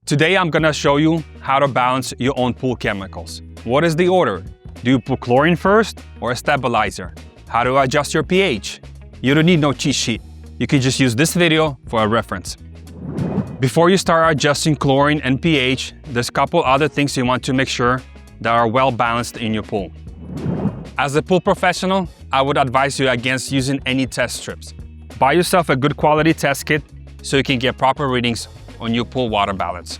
Today I'm gonna show you how to balance your own pool chemicals. What is the order? Do you put chlorine first or a stabilizer? How to adjust your pH? You don't need no cheat sheet. You can just use this video for a reference. Before you start adjusting chlorine and pH, there's a couple other things you want to make sure that are well balanced in your pool. As a pool professional, I would advise you against using any test strips. Buy yourself a good quality test kit so you can get proper readings on your pool water balance.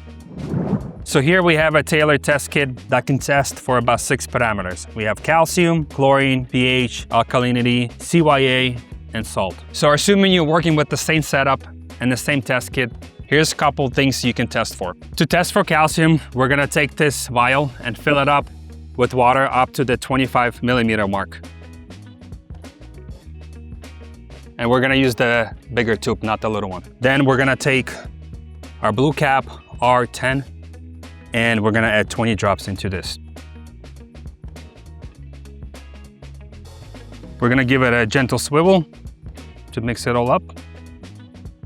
So here we have a tailored test kit that can test for about 6 parameters. We have calcium, chlorine, pH, alkalinity, CYA, and salt. So assuming you're working with the same setup and the same test kit, here's a couple things you can test for. To test for calcium, we're gonna take this vial and fill it up with water up to the 25 millimeter mark. And we're gonna use the bigger tube, not the little one. Then we're gonna take our blue cap, R10, and we're gonna add 20 drops into this. We're gonna give it a gentle swivel to mix it all up.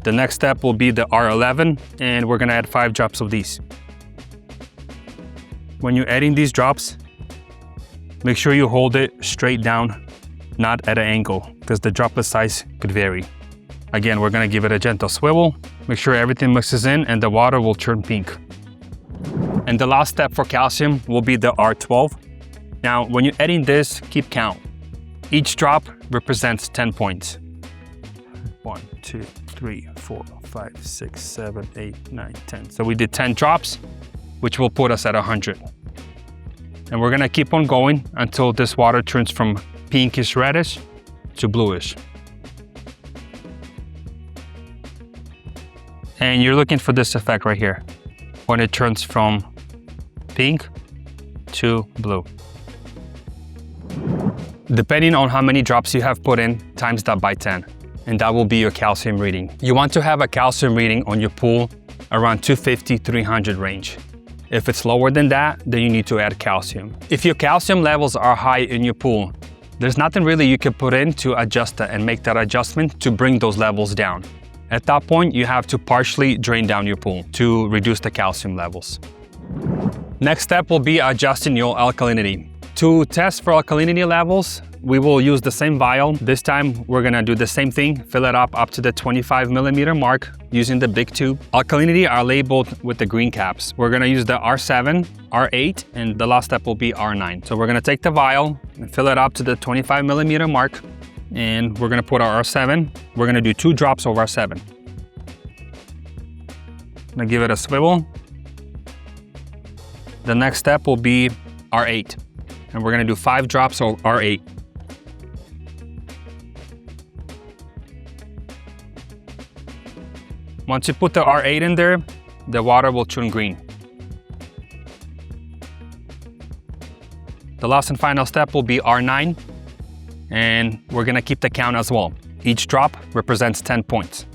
The next step will be the R11, and we're gonna add 5 drops of these. When you're adding these drops, make sure you hold it straight down, not at an angle, because the droplet size could vary. Again, we're gonna give it a gentle swivel, make sure everything mixes in and the water will turn pink. And the last step for calcium will be the R12. Now, when you're adding this, keep count. Each drop represents 10 points. 1, 2, 3, 4, 5, 6, 7, 8, 9, 10. So we did 10 drops, which will put us at 100. And we're gonna keep on going until this water turns from pinkish reddish to bluish. And you're looking for this effect right here, when it turns from pink to blue. Depending on how many drops you have put in, times that by 10, and that will be your calcium reading. You want to have a calcium reading on your pool around 250, 300 range. If it's lower than that, then you need to add calcium. If your calcium levels are high in your pool, there's nothing really you can put in to adjust that and make that adjustment to bring those levels down. At that point, you have to partially drain down your pool to reduce the calcium levels. Next step will be adjusting your alkalinity. To test for alkalinity levels, we will use the same vial. This time, we're gonna do the same thing, fill it up to the 25 millimeter mark using the big tube. Alkalinity are labeled with the green caps. We're gonna use the R7, R8, and the last step will be R9. So we're gonna take the vial and fill it up to the 25 millimeter mark. And we're gonna put our R7. We're gonna do 2 drops of R7. I'm gonna give it a swivel. The next step will be R8. And we're gonna do 5 drops of R8. Once you put the R8 in there, the water will turn green. The last and final step will be R9. And we're gonna keep the count as well. Each drop represents 10 points.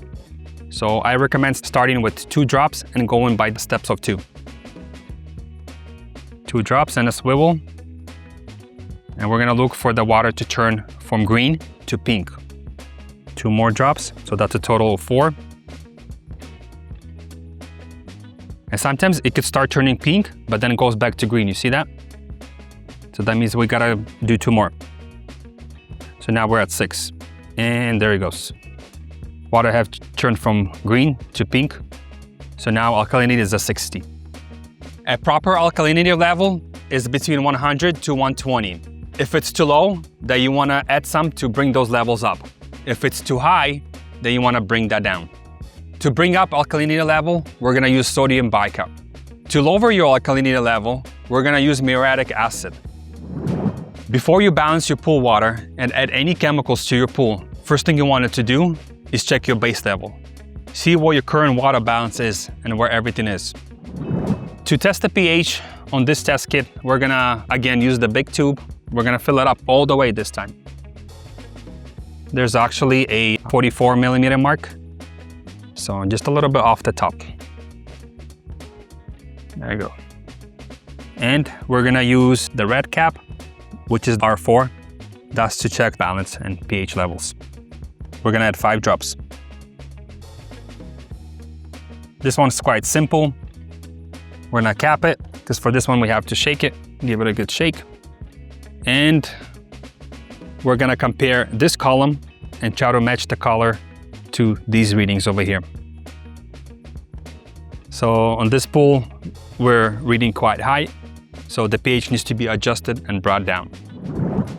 So I recommend starting with 2 drops and going by the steps of 2. 2 drops and a swivel. And we're gonna look for the water to turn from green to pink. 2 more drops, so that's a total of 4. And sometimes it could start turning pink, but then it goes back to green, you see that? So that means we gotta do 2 more. So now we're at 6, and there it goes. Water have turned from green to pink. So now alkalinity is a 60. A proper alkalinity level is between 100 to 120. If it's too low, then you wanna add some to bring those levels up. If it's too high, then you wanna bring that down. To bring up alkalinity level, we're gonna use sodium bicarb. To lower your alkalinity level, we're gonna use muriatic acid. Before you balance your pool water and add any chemicals to your pool, first thing you want to do is check your base level. See what your current water balance is and where everything is. To test the pH on this test kit, we're gonna again use the big tube. We're gonna fill it up all the way this time. There's actually a 44 millimeter mark, so just a little bit off the top. There you go. And we're gonna use the red cap, which is R4. That's to check balance and pH levels. We're gonna add 5 drops. This one's quite simple. We're gonna cap it, because for this one we have to shake it, give it a good shake. And we're gonna compare this column and try to match the color to these readings over here. So on this pool, we're reading quite high, so the pH needs to be adjusted and brought down.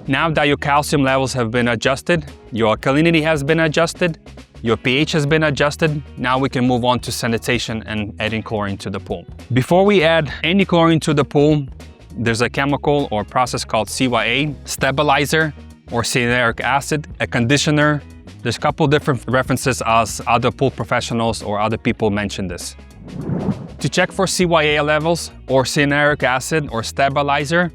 Now that your calcium levels have been adjusted, your alkalinity has been adjusted, your pH has been adjusted, now we can move on to sanitation and adding chlorine to the pool. Before we add any chlorine to the pool, there's a chemical or process called CYA, stabilizer or cyanuric acid, a conditioner. There's a couple different references as other pool professionals or other people mention this. To check for CYA levels or cyanuric acid or stabilizer,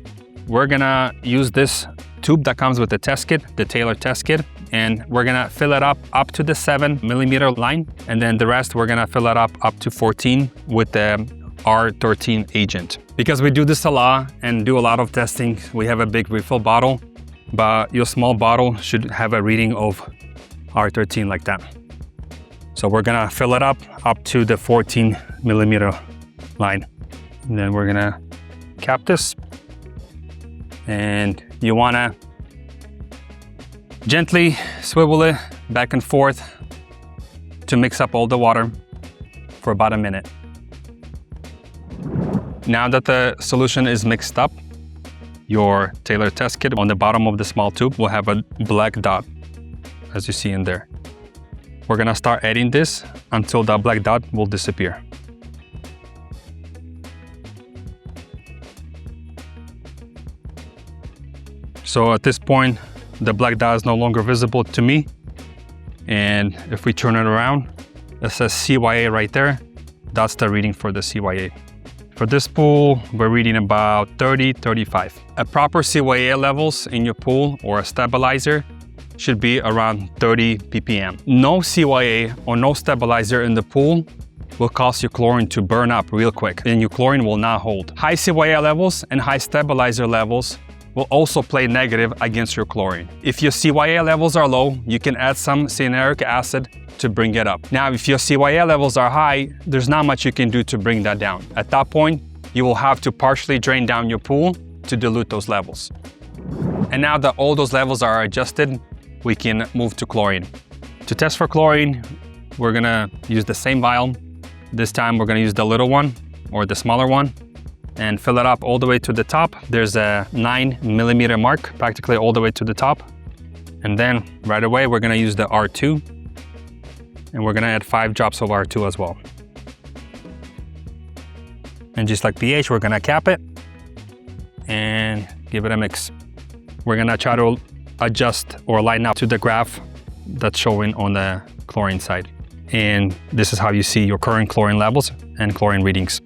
we're gonna use this tube that comes with the test kit, the Taylor test kit, and we're gonna fill it up to the 7mm line, and then the rest we're gonna fill it up to 14 with the R13 agent. Because we do this a lot and do a lot of testing, we have a big refill bottle, but your small bottle should have a reading of R13 like that. So we're gonna fill it up to the 14mm line. And then we're gonna cap this. And you wanna gently swivel it back and forth to mix up all the water for about a minute. Now that the solution is mixed up, your Taylor test kit on the bottom of the small tube will have a black dot, as you see in there. We're gonna start adding this until that black dot will disappear. So at this point, the black dot is no longer visible to me. And if we turn it around, it says CYA right there. That's the reading for the CYA. For this pool, we're reading about 30, 35. A proper CYA levels in your pool or a stabilizer should be around 30 ppm. No CYA or no stabilizer in the pool will cause your chlorine to burn up real quick, and your chlorine will not hold. High CYA levels and high stabilizer levels will also play negative against your chlorine. If your CYA levels are low, you can add some cyanuric acid to bring it up. Now, if your CYA levels are high, there's not much you can do to bring that down. At that point, you will have to partially drain down your pool to dilute those levels. And now that all those levels are adjusted, we can move to chlorine. To test for chlorine, we're gonna use the same vial. This time we're gonna use the little one or the smaller one and fill it up all the way to the top. There's a 9mm mark practically all the way to the top. And then right away, we're gonna use the R2 and we're gonna add 5 drops of R2 as well. And just like pH, we're gonna cap it and give it a mix. We're gonna try to adjust or line up to the graph that's showing on the chlorine side. And this is how you see your current chlorine levels and chlorine readings.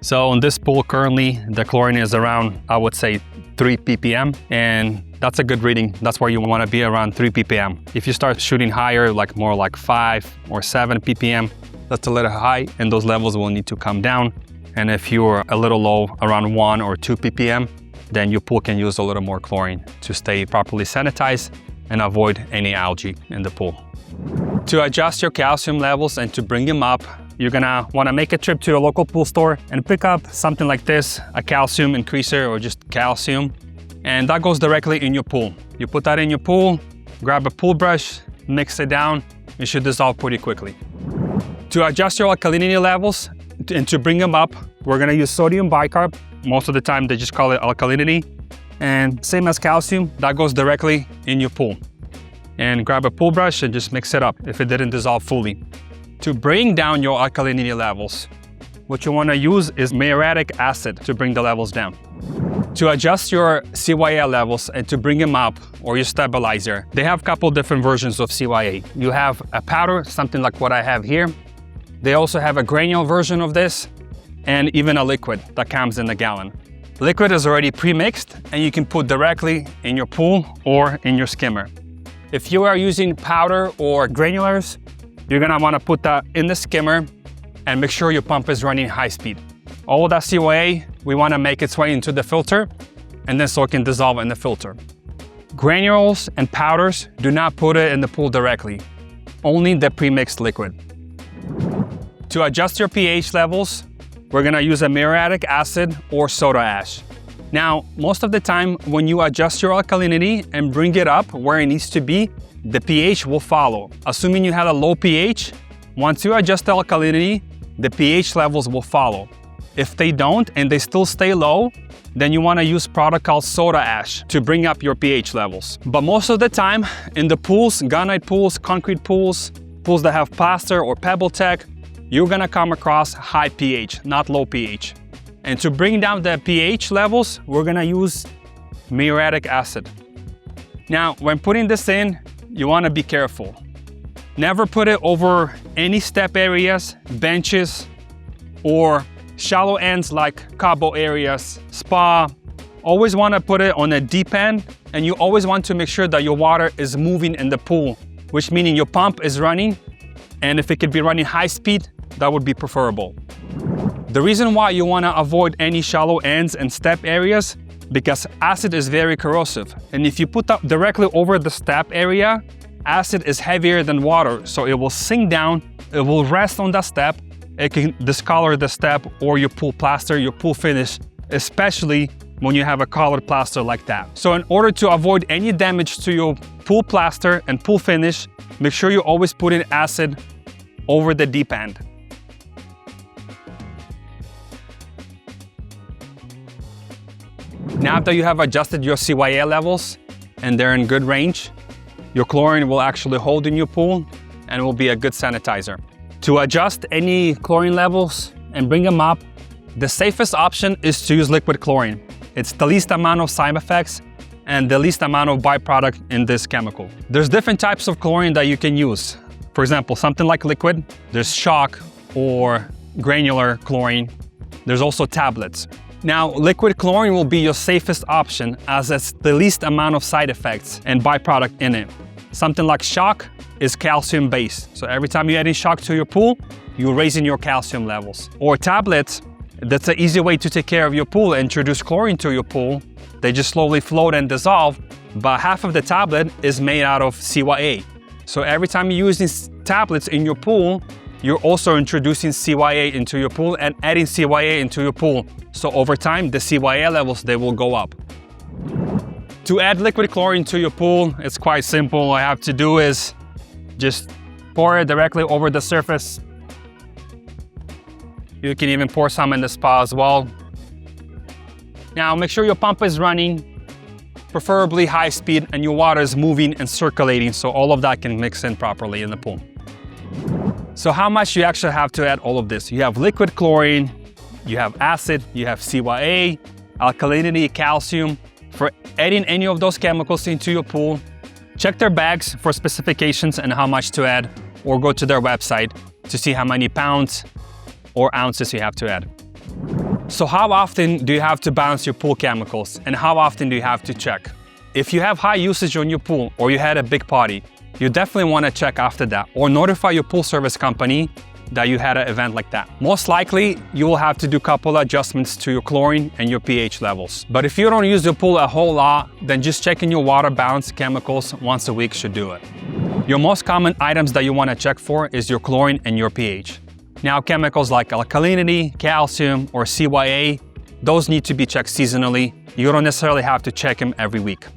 So on this pool currently, the chlorine is around, I would say 3 ppm, and that's a good reading. That's where you want to be, around 3 ppm. If you start shooting higher, like more like 5 or 7 ppm, that's a little high and those levels will need to come down. And if you're a little low, around 1 or 2 ppm, then your pool can use a little more chlorine to stay properly sanitized and avoid any algae in the pool. To adjust your calcium levels and to bring them up, you're gonna wanna make a trip to a local pool store and pick up something like this, a calcium increaser or just calcium, and that goes directly in your pool. You put that in your pool, grab a pool brush, mix it down, it should dissolve pretty quickly. To adjust your alkalinity levels and to bring them up, we're gonna use sodium bicarb. Most of the time they just call it alkalinity, and same as calcium, that goes directly in your pool. And grab a pool brush and just mix it up if it didn't dissolve fully. To bring down your alkalinity levels, what you want to use is muriatic acid to bring the levels down. To adjust your CYA levels and to bring them up, or your stabilizer, they have a couple different versions of CYA. You have a powder, something like what I have here. They also have a granule version of this, and even a liquid that comes in a gallon. Liquid is already pre-mixed and you can put directly in your pool or in your skimmer. If you are using powder or granulars, you're gonna wanna put that in the skimmer and make sure your pump is running high speed. All that CYA, we wanna make its way into the filter and then so it can dissolve in the filter. Granules and powders, do not put it in the pool directly, only the pre-mixed liquid. To adjust your pH levels, we're gonna use a muriatic acid or soda ash. Now, most of the time when you adjust your alkalinity and bring it up where it needs to be, the pH will follow. Assuming you have a low pH, once you adjust the alkalinity, the pH levels will follow. If they don't and they still stay low, then you want to use a product called soda ash to bring up your pH levels. But most of the time in the pools, gunite pools, concrete pools, pools that have plaster or pebble tech, you're gonna come across high pH, not low pH. And to bring down the pH levels, we're gonna use muriatic acid. Now, when putting this in, you wanna be careful. Never put it over any step areas, benches, or shallow ends like cobble areas, spa. Always wanna put it on a deep end, and you always want to make sure that your water is moving in the pool, which meaning your pump is running, and if it could be running high speed, that would be preferable. The reason why you wanna avoid any shallow ends and step areas, because acid is very corrosive. And if you put that directly over the step area, acid is heavier than water, so it will sink down, it will rest on that step, it can discolor the step or your pool plaster, your pool finish, especially when you have a colored plaster like that. So in order to avoid any damage to your pool plaster and pool finish, make sure you always put in acid over the deep end. Now that you have adjusted your CYA levels and they're in good range, your chlorine will actually hold in your pool and will be a good sanitizer. To adjust any chlorine levels and bring them up, the safest option is to use liquid chlorine. It's the least amount of side effects and the least amount of byproduct in this chemical. There's different types of chlorine that you can use. For example, something like liquid, there's shock or granular chlorine. There's also tablets. Now, liquid chlorine will be your safest option as it's the least amount of side effects and byproduct in it. Something like shock is calcium based. So every time you add in shock to your pool, you're raising your calcium levels. Or tablets, that's an easy way to take care of your pool, introduce chlorine to your pool. They just slowly float and dissolve, but half of the tablet is made out of CYA. So every time you use these tablets in your pool, you're also introducing CYA into your pool and adding CYA into your pool. So over time, the CYA levels, they will go up. To add liquid chlorine to your pool, it's quite simple. All I have to do is just pour it directly over the surface. You can even pour some in the spa as well. Now make sure your pump is running, preferably high speed, and your water is moving and circulating so all of that can mix in properly in the pool. So how much do you actually have to add all of this? You have liquid chlorine, you have acid, you have CYA, alkalinity, calcium. For adding any of those chemicals into your pool, check their bags for specifications and how much to add, or go to their website to see how many pounds or ounces you have to add. So how often do you have to balance your pool chemicals, and how often do you have to check? If you have high usage on your pool or you had a big party, you definitely want to check after that, or notify your pool service company that you had an event like that. Most likely, you will have to do a couple adjustments to your chlorine and your pH levels. But if you don't use your pool a whole lot, then just checking your water balance chemicals once a week should do it. Your most common items that you want to check for is your chlorine and your pH. Now, chemicals like alkalinity, calcium, or CYA, those need to be checked seasonally. You don't necessarily have to check them every week.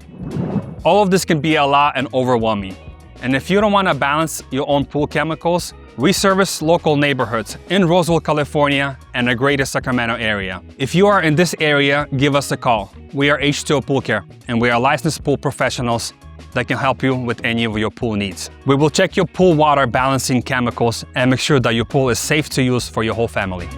All of this can be a lot and overwhelming. And if you don't want to balance your own pool chemicals, we service local neighborhoods in Roseville, California, and the greater Sacramento area. If you are in this area, give us a call. We are H2O Pool Care, and we are licensed pool professionals that can help you with any of your pool needs. We will check your pool water balancing chemicals and make sure that your pool is safe to use for your whole family.